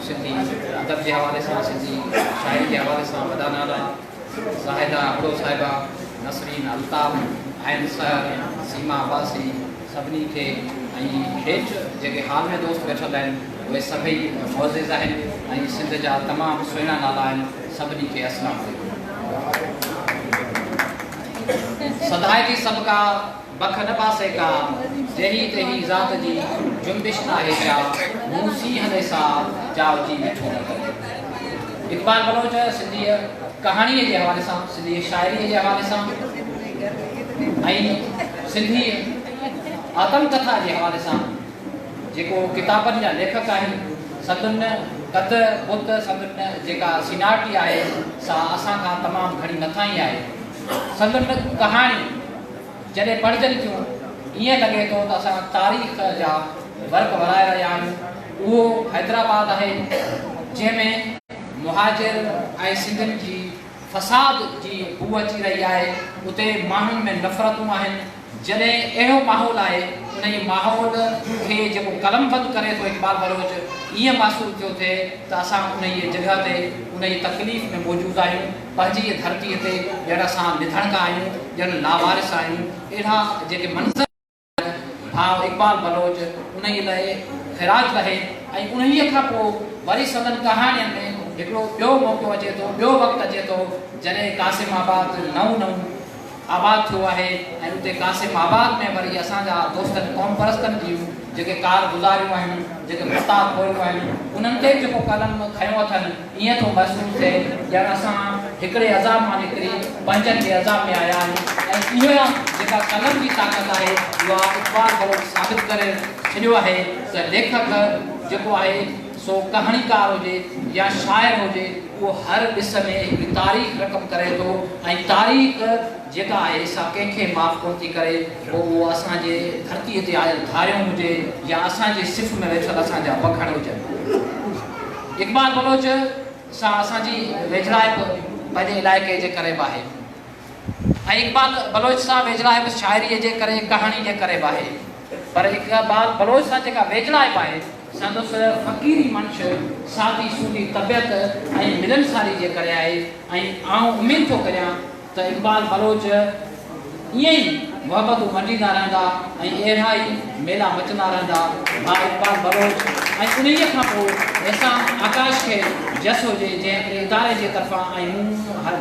सिंधी अदब के हवाले से, सिंधी शायरी के हवाले से वॾा नाला ज़ाहिदा अबड़ो साहिबा, नसरीन अल्ताफ़, आइन सर, सीमा अब्बासी, सभिनी खे ऐं हेठि जेके हाल में दोस्त वेठल आहिनि उहे सभई मौज़िज़ आहिनि ऐं सिंध जा तमामु सुहिणा नाला आहिनि। सभिनी खे अस्सलाम वालेकुम। सदाइती सबका बख न पासे का जही तेही ज़ात जी जुम्बिश नाहे जा मूं सीहने सां जाओ जी मिठो न करे। इक़बाल बलोच सिंधी कहाणीअ जे हवाले सां, सिंधी शाइरीअ जे हवाले सां ऐं सिंधी आत्मकथा जे हवाले सां जेको किताबनि जा लेखक आहिनि, संदुनि कद बुत संदुनि जेका सीनाटी आहे सा असां खां तमामु घणी मथां ई आहे। संदुनि कहाणी जॾहिं पढ़जनि थियूं ईअं लॻे थो त असां तारीख़ जा वर्क वराए रहिया आहियूं। उहो हैदराबाद आहे जंहिंमें मुहाजिर ऐं सिंधियुनि जी फ़साद जी बू अची रही आहे। उते माण्हुनि में नफ़रतूं आहिनि। जॾहिं अहिड़ो माहौल आहे उन जी माहौल खे जेको कलमबंद करे थो इक़बाल बलोच, ईअं महसूसु थियो थिए त असां उन जी जॻह ते उन जी तकलीफ़ में मौजूदु आहियूं। पंहिंजी धरतीअ ते ॼण असां निधणका आहियूं, ॼण लावारिस आहियूं। अहिड़ा जेके मंज़र भाउ इक़बाल बलोच उन जे लाइ ख़िराज रहे। ऐं उन खां पोइ वरी संदन कहाणियुनि में हिकिड़ो ॿियो मौक़ो अचे थो, ॿियो वक़्तु अचे थो जॾहिं क़ासिमाबाद नओं आबाद थियो आहे ऐं उते क़ासिमाबाद में वरी असांजा दोस्तनि क़ौम परस्तनि जूं जेके कारगुज़ारियूं आहिनि, जेके मुस्ताद पोयूं आहिनि, उन्हनि ते जेको कलम खयो अथनि ईअं थो महसूसु थिए ॼण असां हिकिड़े अज़ाब मां निकिरी पंजनि जे अज़ाब में आया आहियूं। ऐं इहा जेका कलम जी ताक़त आहे उहा इक़बाल बलोच साबित करे छॾियो आहे त लेखक जेको आहे सो कहाणीकार हुजे या शाइर हुजे, उहो हर ॾिस में हिकिड़ी तारीख़ रक़म करे थो ऐं तारीख़ जेका आहे सा कंहिंखे माफ़ कोन थी करे। पोइ उहो असांजे धरतीअ ते आयल धारियूं हुजे या असांजे सिफ़ में वेठल असांजा वखण हुजनि। इक़बाल बलोच सां असांजी वेझड़ाइप पंहिंजे इलाइक़े जे करे बि आहे ऐं इक़बाल बलोच सां वेझड़ाइप शाइरीअ जे करे, कहाणी जे करे बि आहे। पर इक़बाल बलोच सां जेका वेझड़ाइप आहे संदसि फ़क़ीरी मंश, सादी सूदी तबियत ऐं मिलनसारी जे करे आहे। ऐं आउं उमेदु थो करियां त इक़बाल बलोच ईअं ई मुहबतूं वंडींदा रहंदा ऐं अहिड़ा ई मेला मचंदा रहंदा। मां इक़बाल बलोच ऐं उन खां पोइ अहसान आकाश खे जस हुजे जंहिं हिकिड़े इदारे जे तरफ़ां, ऐं मूं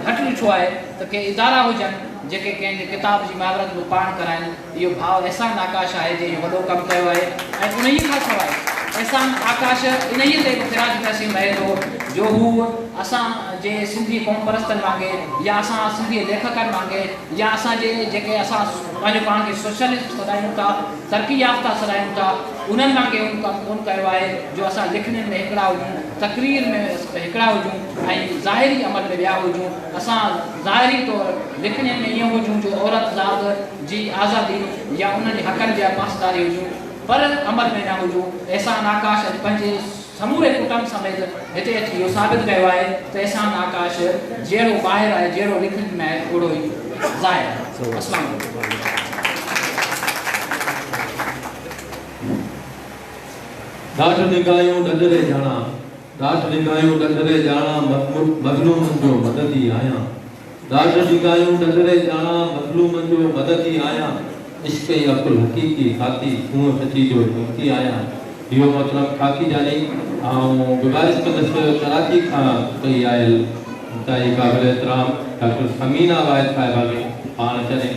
घटि ॾिठो आहे त के इदारा हुजनि जेके कंहिंजे किताब जी महारत में पाण कराइनि। इहो भाउ अहसान आकाश आहे जंहिं वॾो कमु कयो आहे। ऐं उन खां सवाइ अहसान आकाश इन ते ख़िराज तहसीन रहे थो जो हू असांजे सिंधी क़ौम परस्तनि वांगुरु या असां सिंधी लेखकनि वांगुरु या असांजे जेके असां पंहिंजो पाण खे सोशलिस्ट सॾायूं था, तरक़ी याफ़्ता सॾायूं था, उन्हनि वांगुरु कमु कोन कयो आहे जो असां लिखण में हिकिड़ा हुजूं, तक़रीर में हिकिड़ा हुजूं ऐं ज़ाहिरी अमल में ॿिया हुजूं। असां ज़ाहिरी तौरु लिखण में ईअं हुजूं जो औरत ज़ात जी आज़ादी या उन्हनि जे हक़नि जा पासदारी हुजूं, पर अमल में न हुजूं। अहसान आकाश पंहिंजे समूरे कुटुंब समेत हिते अची इहो साबित कयो आहे त अहसान आकाश जहिड़ो ॿाहिरि आहे, जहिड़ो लिखण में आहे, ओड़ो ई ज़ाहिर आहे। अस्सलाम वालेकुम। डाठ निगायूं डंडरे जाना, डाठ निगायूं डंडरे जाना, मज़लूमन जो मददी आया। डाठ निगायूं डंडरे जाना, मज़लूमन जो मददी आया। इश्क़ अब्दुल हकीकी खाती कुएं सची जो मुक्ति आया। इहो मतिलबु खाकी जानी ऐं गुज़ारिश कंदसि कराची खां कई आयल क़ाबिल एतिराम डॉक्टर समीना वाहिद साहिबा खे पाण चने